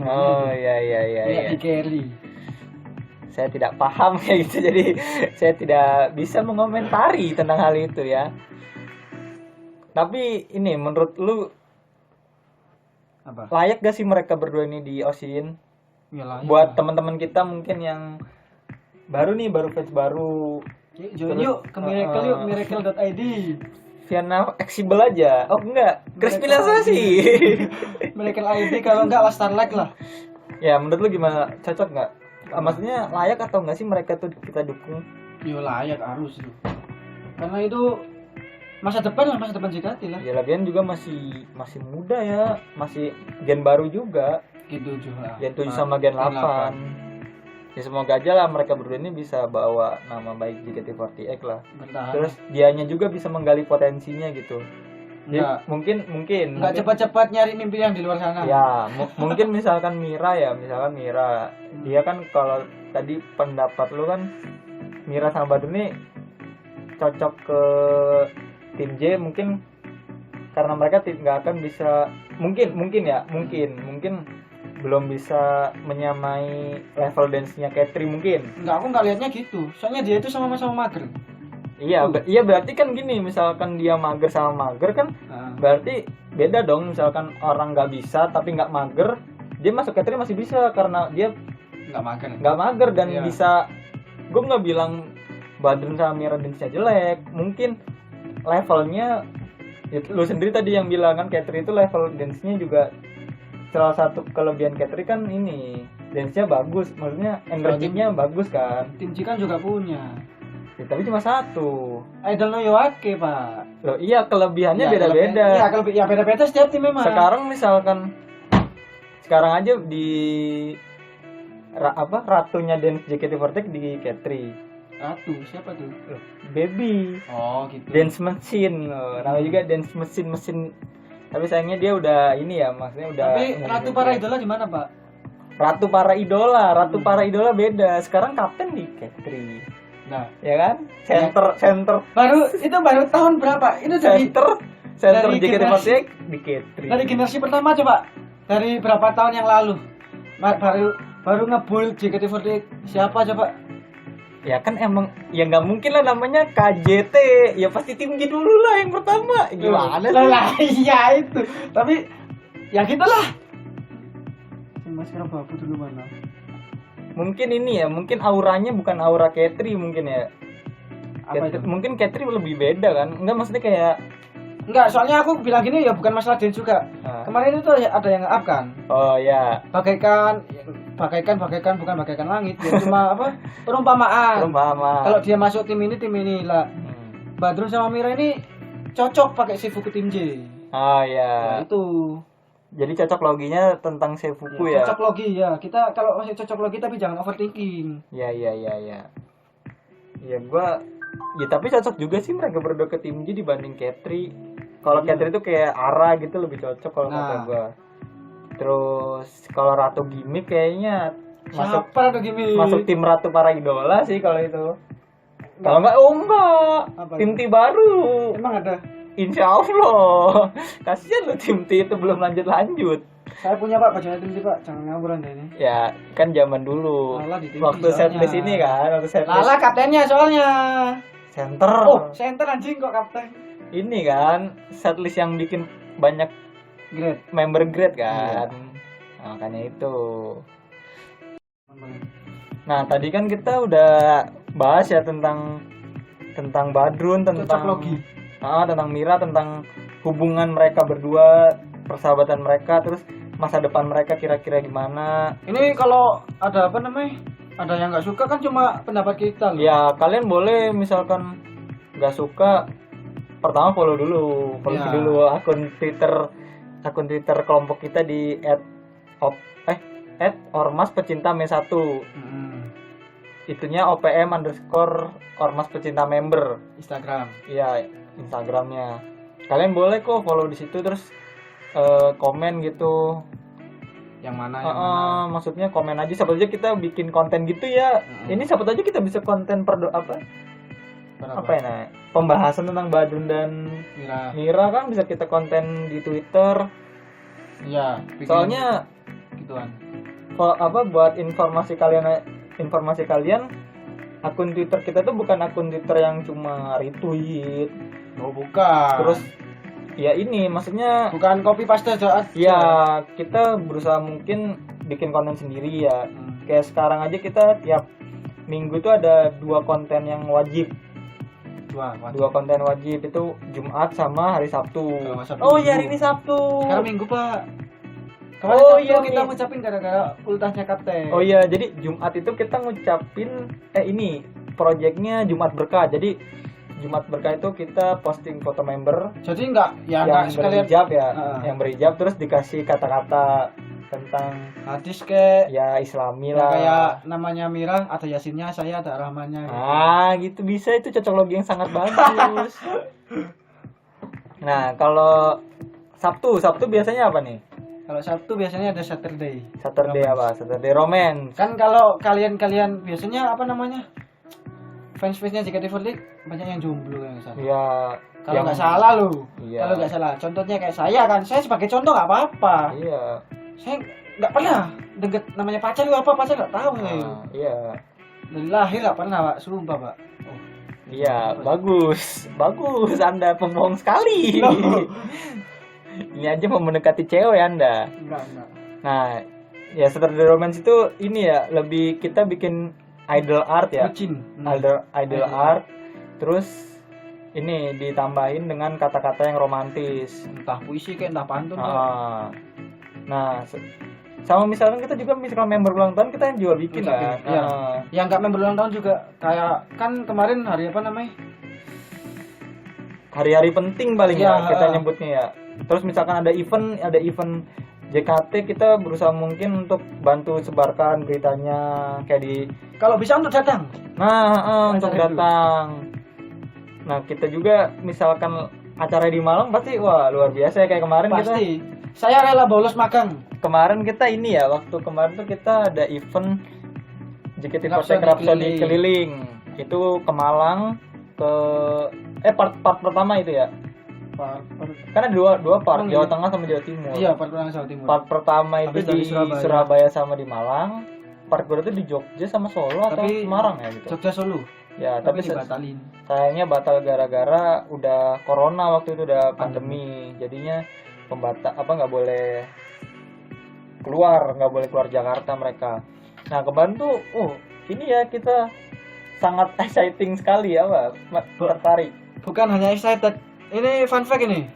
Oh iya. Di carry. saya tidak paham kayak gitu, jadi saya tidak bisa mengomentari tentang hal itu ya. Tapi ini menurut lu Apa? layak gak sih mereka berdua ini di Osin? Iyalah. Buat teman-teman kita mungkin yang baru nih, baru fans baru, Join yuk ke Miracle yuk, miracle.id. Viana Exibel aja. Oh enggak, krispiliasasi. Miracle ID kalau enggak Starlight lah. Ya menurut lu gimana? Cocok nggak? Maksudnya layak atau enggak sih mereka tuh kita dukung? Yo layak harus tuh. Karena itu masa depan JKT lah. Ya lagian juga masih muda ya, masih gen baru juga. Gen 7 lah. Gen 7 sama gen 8. Ya semoga aja lah mereka berdua ini bisa bawa nama baik JKT48 lah. Bertahan. Terus dianya juga bisa menggali potensinya gitu. Jadi, mungkin Enggak cepat-cepat nyari mimpi yang di luar sana. ya mungkin misalkan Mira, dia kan kalau tadi pendapat lu kan Mira sama Badrun nih cocok ke tim J, mungkin karena mereka nggak akan bisa, mungkin belum bisa menyamai level dance-nya Katri mungkin. Enggak, aku enggak lihatnya gitu. Soalnya dia itu sama-sama mager. Iya, iya berarti kan gini, misalkan dia mager sama mager kan, berarti beda dong. Misalkan orang nggak bisa tapi nggak mager, dia masuk Katri masih bisa karena dia nggak mager dan bisa. Gue nggak bilang Badrun sama Mira dance-nya jelek, mungkin levelnya, lu sendiri tadi yang bilang kan Katri itu level dance-nya juga. Salah satu kelebihan Katri kan ini dance-nya bagus, maksudnya energinya bagus kan. Tim J kan juga punya. Ya, tapi cuma satu. Idol no Yoake, Pak. Loh iya, kelebihannya beda-beda. Iya, beda-beda setiap tim memang. Sekarang aja di ratunya dance JKT48 di Katri. Ratu, siapa tuh? Baby. Oh, gitu. Dance machine. Namanya juga dance mesin. Tapi sayangnya dia udah ini ya, maksudnya udah. Tapi Ratu para idola di mana, Pak? Ratu para idola beda. Sekarang kapten di Katri. Nah, Ya kan? Center. Baru tahun berapa? Itu Center dari JKT48 di Katri. dari generasi pertama coba. Dari berapa tahun yang lalu? Baru ngebuild JKT48 siapa coba? Ya kan emang ya nggak mungkin lah namanya KJT, ya pasti tim G dulu lah yang pertama. Gimana sih? Lah iya itu. Tapi ya gitulah. Mas Kerababu dulu mana? Mungkin ini ya, mungkin auranya bukan aura Katri mungkin ya. Apa itu? Mungkin Katri lebih beda kan? Enggak, maksudnya kayak Enggak, soalnya aku bilang gini ya bukan masalah dance juga. Kemarin itu ada yang nge-up kan. Oh ya. Bagaikan bukan bagaikan langit ya, cuma apa? Perumpamaan. Kalau dia masuk tim ini lah. Badrun sama Mira ini cocok pakai Seifuku tim J. Oh ya. Nah, itu. Jadi cocok loginya tentang Seifuku ya. Cocok logi ya. Kita kalau masih cocok logi tapi jangan overthinking. Ya. Ya ya tapi cocok juga sih mereka berdua ke tim J dibanding Katri. Kalau Katri itu kayak Ara gitu lebih cocok kalau kata gua. Terus kalau Ratu Gimmick kayaknya masuk tim Ratu para idola sih kalau itu. Kalau enggak. Tim T baru. Emang ada? Insya Allah. Kasihan loh tim T itu belum lanjut. Saya punya Pak bajunya tim T Pak, jangan ngawur Anda ini. Ya kan zaman dulu. Waktu setlist ini kan, Lala kaptennya soalnya. Center. Oh, center anjing kok kapten. Ini kan setlist yang bikin banyak member grade kan. Nah, makanya itu. Nah, tadi kan kita udah bahas ya tentang Badrun, tentang logi. Tentang Mira, tentang hubungan mereka berdua, persahabatan mereka, terus masa depan mereka kira-kira gimana. Ini kalau ada apa namanya? Ada yang nggak suka kan cuma pendapat kita loh. Ya, kalian boleh misalkan nggak suka, pertama follow dulu akun Twitter kelompok kita di @ormas_pecinta_me1. Itunya OPM_ormas_pecinta_member. Instagram. Iya, Instagramnya. Kalian boleh kok follow di situ, terus komen gitu. Yang mana? Maksudnya komen aja, siapa aja kita bikin konten gitu ya. Ini siapa aja kita bisa konten apa ya, pembahasan tentang Badrun dan Mira kan bisa kita konten di Twitter. Iya. Soalnya gituan. buat informasi kalian informasi kalian, akun Twitter kita tuh bukan akun Twitter yang cuma retweet. Oh, bukan. Terus ya ini maksudnya bukan copy paste aja. ya kita berusaha mungkin bikin konten sendiri ya. Kayak sekarang aja kita tiap minggu tuh ada 2 konten yang wajib. Dua konten wajib itu Jumat sama hari Sabtu. Oh iya, hari ini Sabtu. Sekarang Minggu, Pak. Kemarin Oh Sabtu iya, kita ngucapin gara-gara ultahnya Kapten. Oh iya, jadi Jumat itu kita ngucapin ini proyeknya Jumat Berkah. Jadi Jumat Berkah itu kita posting foto member Jadi enggak ya yang enggak sekalian berhijab ya, yang Heeh. berhijab terus dikasih kata-kata tentang hadis ke ya Islami yang lah. kayak namanya Mirang, ada Yasinnya, saya ada Rahmannya gitu. Gitu bisa, itu cocok logi yang sangat bagus. Nah, kalau Sabtu biasanya apa nih? Kalau Sabtu biasanya ada Saturday. Saturday apa? Saturday Romance. Kan kalau kalian biasanya apa namanya? Fans-fansnya JKT48 banyak yang jomblo yang salah. Ya, Kalau nggak salah loh. Iya. Kalau nggak salah. Contohnya kayak saya kan. Saya sebagai contoh nggak apa-apa. Iya. Saya nggak pernah deket namanya pacar itu apa, pacar nggak tahu saya. Iya. Dari lahir nggak pernah, Pak. Sumpah, Pak. Oh. Iya, bagus. Bagus, Anda pembohong sekali. Loh. Ini aja mau mendekati cewek Anda. Enggak. Nah, ya Saturday Romance itu ini ya, lebih kita bikin idol art ya. Bucin. Idol art. Terus ini ditambahin dengan kata-kata yang romantis. Entah puisi kayak entah pantun. Pak. Nah, sama misalkan kita juga misalkan member ulang tahun kita juga bikin Ucapin, kan. iya. Yang nggak member ulang tahun juga kayak kan kemarin hari apa namanya? Hari-hari penting paling Iya, ya kita nyebutnya ya. Terus misalkan ada event JKT, kita berusaha mungkin untuk bantu sebarkan beritanya kayak di Kalau bisa untuk datang. untuk Acara dulu. datang. Nah, kita juga misalkan acara di Malang pasti wah luar biasa ya, kayak kemarin Pasti. Saya rela bolos magang. kemarin kita ini ya, waktu kemarin tuh kita ada event JKT48 Rhapsody Rhapsody keliling. Itu ke Malang, ke part pertama itu ya. Kan ada dua part, Oh, Jawa iya. Tengah sama Jawa Timur. Iya, part pertama Jawa Timur. Part pertama itu Habis di dari Surabaya. Surabaya sama di Malang. Part kedua itu di Jogja sama Solo atau Tapi Semarang ya gitu. Jogja Solo. Ya, Tapi tapi dibatalin. sayangnya batal gara-gara udah corona waktu itu, udah pandemi. Jadinya nggak boleh keluar Jakarta mereka. Nah, kemarin tuh ini ya kita sangat exciting sekali ya, Pak. Tertarik. Bukan hanya excited. Ini fun fact ini.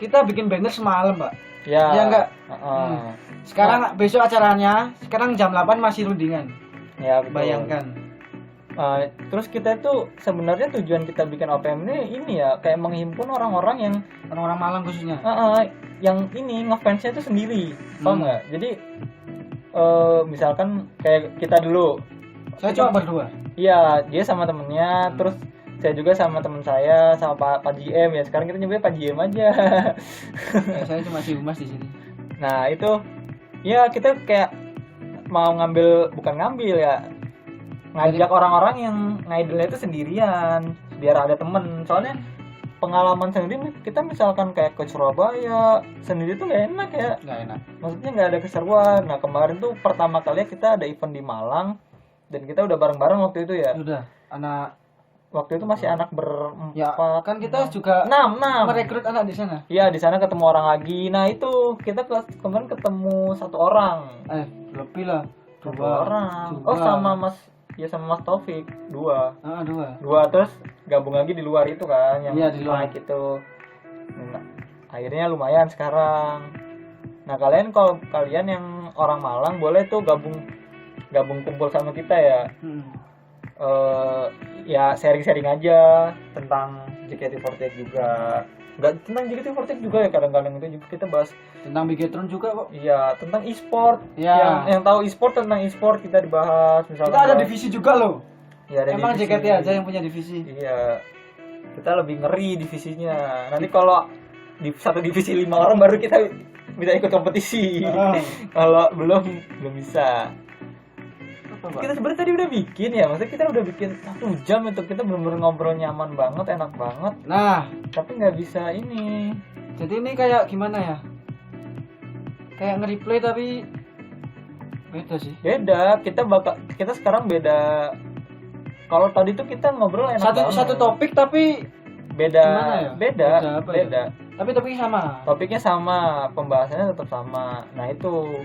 Kita bikin banner semalam, Pak. Ya. Iya enggak? Heeh. Sekarang besok acaranya, sekarang jam 8 masih rundingan. Ya, betul. Bayangkan. Terus kita itu sebenarnya tujuan kita bikin OPM ini ya kayak menghimpun orang-orang yang Orang-orang Malang khususnya. yang ini ngefansnya itu sendiri, paham nggak? Jadi misalkan kayak kita dulu, Saya cuma berdua. iya dia sama temennya, terus saya juga sama temen saya sama Pak GM ya. Sekarang kita nyebutnya Pak GM aja. Ya, saya cuma si Humas di sini. Nah itu ya kita kayak mau bukan ngambil ya, ngajak orang-orang yang ngidolnya itu sendirian biar ada temen. Soalnya pengalaman sendiri kita misalkan kayak ke Surabaya sendiri tuh nggak enak ya, Nggak enak. maksudnya nggak ada keseruan. Nah kemarin tuh pertama kali kita ada event di Malang dan kita udah bareng-bareng waktu itu ya. Sudah, anak Waktu itu masih anak ya berempat, kan kita juga enam merekrut anak di sana. Iya, di sana ketemu orang lagi. Nah itu kita kemarin ketemu 1 orang, Lebih lah. 2 orang. Oh sama Mas Taufik 2. Dua. Terus gabung lagi di luar itu kan yang Iya, di luar. naik itu. Nah, akhirnya lumayan sekarang. Nah kalau kalian yang orang Malang boleh tuh gabung kumpul sama kita ya. Ya sharing-sharing aja tentang JKT48 juga. Nggak tentang JKT48 juga ya, kadang-kadang itu juga kita bahas Tentang Bigetron juga kok. iya tentang e-sport. Ya. Yang tahu e-sport, tentang e-sport kita dibahas misalnya. Kita ada divisi juga loh. Ya, ada Emang divisi. JKT aja yang punya divisi. Iya. Kita lebih ngeri divisinya. Nanti kalau di satu divisi 5 orang baru kita bisa ikut kompetisi. Kalau belum bisa. Kita sebenarnya tadi udah bikin ya, maksudnya kita udah bikin 1 jam itu, kita bener-bener ngobrol nyaman banget, enak banget, Nah, tapi nggak bisa ini. jadi ini kayak gimana ya? Kayak nge-replay tapi Beda sih. Beda, kita sekarang beda. Kalau tadi tuh kita ngobrol enak banget. Satu topik tapi Beda, gimana ya? beda, Apa ya? beda. Tapi topiknya sama. Topiknya sama, pembahasannya tetap sama. Nah itu.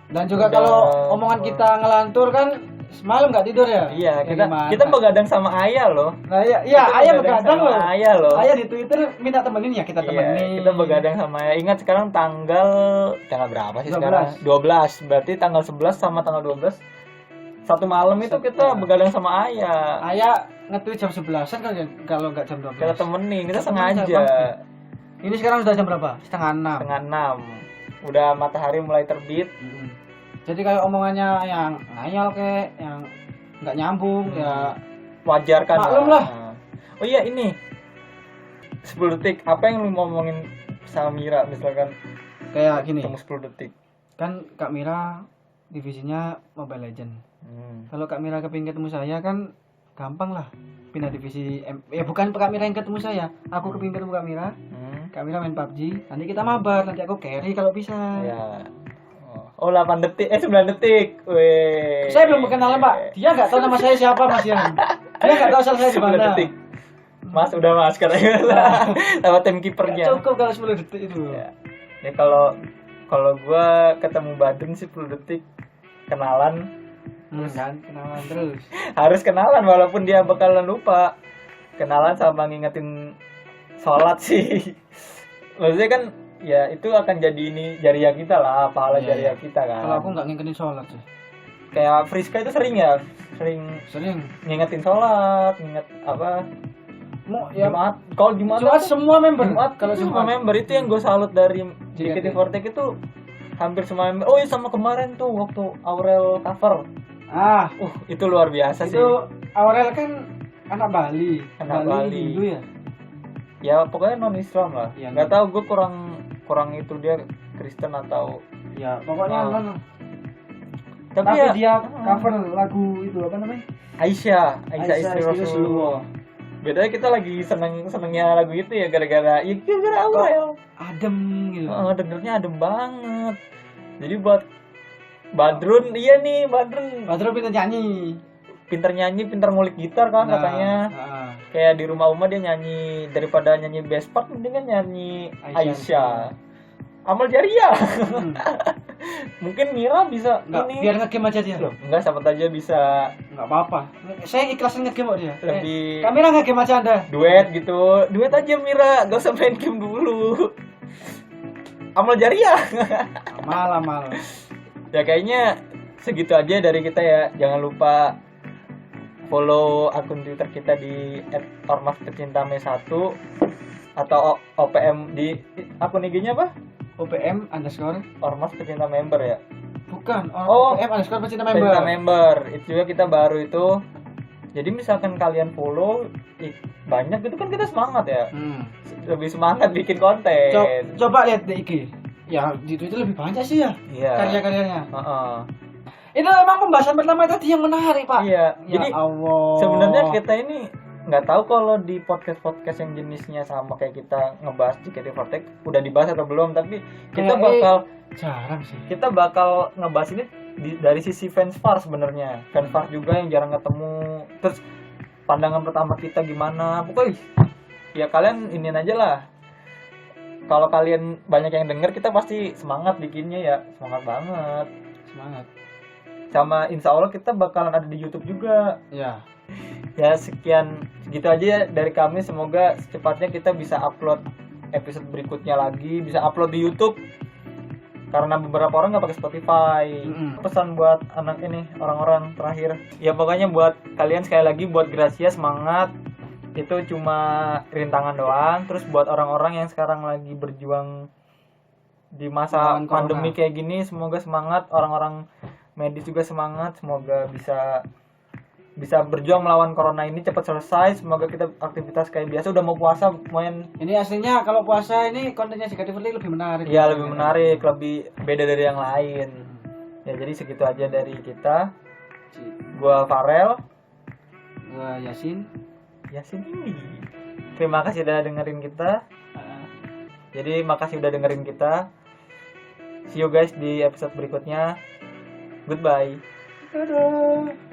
Dan juga Udah, kalau omongan kita ngelantur kan semalam nggak tidur ya? Iya, Ya kita gimana? kita begadang sama Ayah loh. Nah, iya, Kita ayah begadang sama loh. Ayah loh. Ayah di Twitter minta temenin ya, kita Iya, temenin. kita begadang sama Ayah. Ingat sekarang tanggal berapa sih 12. sekarang? 12. Berarti tanggal 11 sama tanggal 12 satu malam itu kita begadang sama Ayah. Ayah nge-tweet jam 11-an kan ya, kalau nggak jam 12. Kita temenin, kita Kita temenin sengaja. pasti. Ini sekarang sudah jam berapa? Setengah 6. Setengah 6. Udah matahari mulai terbit. Jadi kalau omongannya yang ngayal kek, yang nggak nyambung ya Wajar kan? maklum lah. Oh iya ini 10 detik. Apa yang lu mau ngomongin sama Mira misalkan kayak gini. ketemu 10 detik? Kan Kak Mira divisinya Mobile Legend. Kalau Kak Mira kepingin ketemu saya kan gampang lah. Pindah divisi ya bukan Kak Mira yang ketemu saya. Aku kepingin ketemu Kak Mira. Kak Mira main PUBG. Nanti kita mabar, nanti aku carry kalau bisa. Ya. Oh 8 detik, 9 detik. Weh. Saya belum kenalan Pak. Dia nggak tahu nama saya siapa Mas Yan. Dia nggak tahu asal saya di 10 mana. detik. Mas udah Mas katanya. Lewat tim kipernya. Cukup kalau 10 detik itu. Ya kalau gua ketemu Badrun sih 10 detik kenalan. Kan kenalan terus. Harus kenalan walaupun dia bakalan lupa. Kenalan sama ngingetin sholat sih. Maksudnya kan ya itu akan jadi ini jariah kita lah, pahala Iya, jariah kita kan. Kalau aku nggak ngingetin sholat sih. Kayak Friska itu sering ya, Sering. ngingetin sholat, nginget apa Mau ya Jumat. Kalau Jumat Jumat tuh- semua member. Jumat Kalau itu semua member itu yang gue salut dari JKT48 itu hampir semua member. Oh iya sama kemarin tuh waktu Aurel cover. Itu luar biasa sih. Itu Aurel kan anak Bali. Anak Bali. Hindu ya. Ya pokoknya non Islam lah. Iya, Nggak tahu gue kurang itu dia Kristen atau Ya pokoknya Oh. non. tapi, Tapi ya dia cover lagu itu apa namanya? Aisyah istri istri Rasulullah. Rasulullah. Bedanya kita lagi senengnya lagu itu ya gara-gara Aurel. Adem gitu. Dengernya adem banget. Jadi buat Badrun, iya nih Badrun Badro pintar nyanyi. pinter nyanyi, pinter ngulik gitar kan Nah, katanya. Kayak di rumah dia nyanyi, daripada nyanyi best part mendingan nyanyi Aisyah. Amal jariah. Mungkin Mira bisa Nggak, ini. biar nge-game aja dia. Loh, enggak sahabat aja bisa Nggak apa-apa. Saya ikhlasin nge-game kok dia. lebih Kamera nge-game aja Anda. duet gitu. Duet aja Mira, gak usah main game dulu. Amal jariah. Amal. Ya kayaknya segitu aja dari kita ya. Jangan lupa follow akun Twitter kita di @ormaspecinta1 atau OPM di akun IG-nya apa? OPM _ Ormas Pecinta Member ya. bukan Oh, OPM _ pecinta Pecinta member. Member. Itu juga kita baru itu. Jadi misalkan kalian follow banyak itu kan kita semangat ya. Lebih semangat bikin konten. Coba lihat di IG. Ya di Twitter lebih banyak sih ya Iya. karya-karyanya. Heeh. Itu emang pembahasan pertama tadi yang menarik Pak. Iya. Ya Jadi Allah. sebenarnya kita ini nggak tahu kalau di podcast yang jenisnya sama kayak kita ngebahas JKT48 udah dibahas atau belum, tapi kita bakal jarang sih. kita bakal ngebahas ini dari sisi fans far sebenarnya. Fans far juga yang jarang ketemu. Terus pandangan pertama kita gimana? Pokoknya ya kalian iniin aja lah. Kalau kalian banyak yang denger kita pasti semangat bikinnya ya, semangat banget. Semangat. Sama insya Allah kita bakalan ada di YouTube juga. Ya. Ya sekian gitu aja ya dari kami, semoga secepatnya kita bisa upload episode berikutnya lagi, bisa upload di YouTube karena beberapa orang nggak pakai Spotify. Pesan buat anak ini orang-orang terakhir ya, pokoknya buat kalian sekali lagi, buat Gracia semangat, itu cuma rintangan doang. Terus buat orang-orang yang sekarang lagi berjuang di masa pandemi kayak gini, semoga semangat. Orang-orang medis juga semangat, semoga bisa berjuang melawan corona ini cepat selesai. Semoga kita aktivitas kayak biasa. Udah mau puasa main. Ini aslinya kalau puasa ini kontennya JKT48 lebih menarik. Iya, lebih menarik, lebih beda dari yang lain. Ya jadi segitu aja dari kita. Gua Farel, gua Yasin ini. Terima kasih udah dengerin kita. Jadi makasih udah dengerin kita. See you guys di episode berikutnya. Goodbye. Dadah.